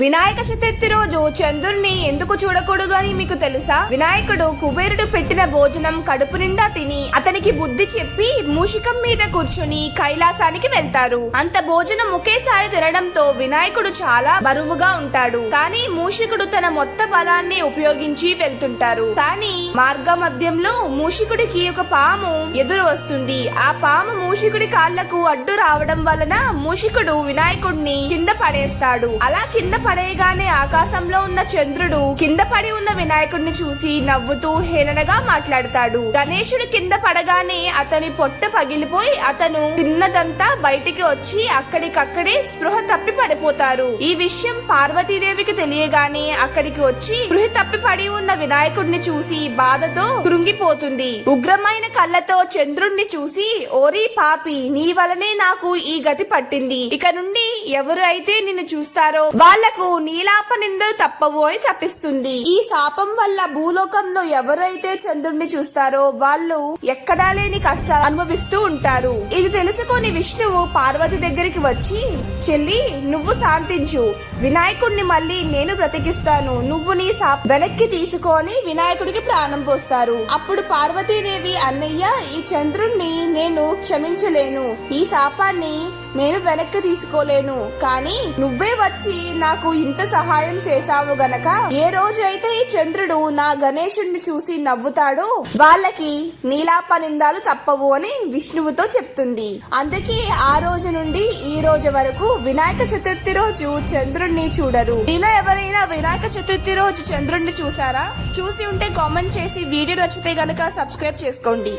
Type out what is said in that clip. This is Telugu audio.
వినాయక చతుర్థి రోజు చంద్రుణ్ణి ఎందుకు చూడకూడదు అని మీకు తెలుసా? వినాయకుడు కుబేరుడు పెట్టిన భోజనం కడుపు నిండా తిని అతనికి బుద్ధి చెప్పి మూషికం మీద కూర్చుని కైలాసానికి వెళ్తారు. అంత భోజనం ఒకేసారి తినడంతో వినాయకుడు చాలా బరువుగా ఉంటాడు. కానీ మూషికుడు తన మొత్తం బలాన్ని ఉపయోగించి వెళ్తుంటారు. కానీ మార్గ మధ్యంలో మూషికుడికి ఒక పాము ఎదురు వస్తుంది. ఆ పాము మూషికుడి కాళ్లకు అడ్డు రావడం వలన మూషికుడు వినాయకుడిని కింద పడేస్తాడు. అలా కింద పడేయగానే ఆకాశంలో ఉన్న చంద్రుడు కింద పడి ఉన్న వినాయకుడిని చూసి నవ్వుతూ హేళనగా మాట్లాడతాడు. గణేశుడు కింద పడగానే అతని పొట్ట పగిలిపోయి అతను తిన్నదంతా బయటికి వచ్చి అక్కడికక్కడే స్పృహ తప్పి పడిపోతారు. ఈ విషయం పార్వతీదేవికి తెలియగానే అక్కడికి వచ్చి స్పృహ తప్పి పడి ఉన్న వినాయకుడిని చూసి బాధతో కృంగిపోతుంది. ఉగ్రమైన కళ్ళతో చంద్రుణ్ణి చూసి, ఓరి పాపి, నీ వలనే నాకు ఈ గతి పట్టింది. ఇక నుండి ఎవరు అయితే నిన్ను చూస్తారో వాళ్లకు నీలాప నిందలు తప్పవు అని శపిస్తుంది. ఈ శాపం వల్ల భూలోకంలో ఎవరైతే చంద్రుణ్ణి చూస్తారో వాళ్ళు ఎక్కడా లేని కష్టాలు అనుభవిస్తూ ఉంటారు. ఇది తెలుసుకొని విష్ణువు పార్వతి దగ్గరికి వచ్చి, చెల్లి, నువ్వు శాంతించు, వినాయకుడిని మళ్ళీ నేను బ్రతికిస్తాను, నువ్వు నీ శాపం వెనక్కి తీసుకొని వినాయకుడికి ప్రాణం పోస్తారు. అప్పుడు పార్వతీదేవి, అన్నయ్య, ఈ చంద్రుణ్ణి నేను క్షమించలేను, ఈ శాపాన్ని నేను వెనక్కి తీసుకోలేను, కానీ నువ్వే వచ్చి నాకు ఇంత సహాయం చేశావు గనక ఏ రోజు అయితే ఈ చంద్రుడు నా గణేశుడిని చూసి నవ్వుతాడో వాళ్ళకి నీలాప నిందాలు తప్పవు అని విష్ణువుతో చెప్తుంది. అందుకే ఆ రోజు నుండి ఈ రోజు వరకు వినాయక చతుర్థి రోజు చంద్రుడిని చూడరు. ఇలా ఎవరైనా వినాయక చతుర్థి రోజు చంద్రుడిని చూసారా? చూసి ఉంటే కామెంట్ చేసి వీడియో నచ్చితే గనక సబ్స్క్రైబ్ చేసుకోండి.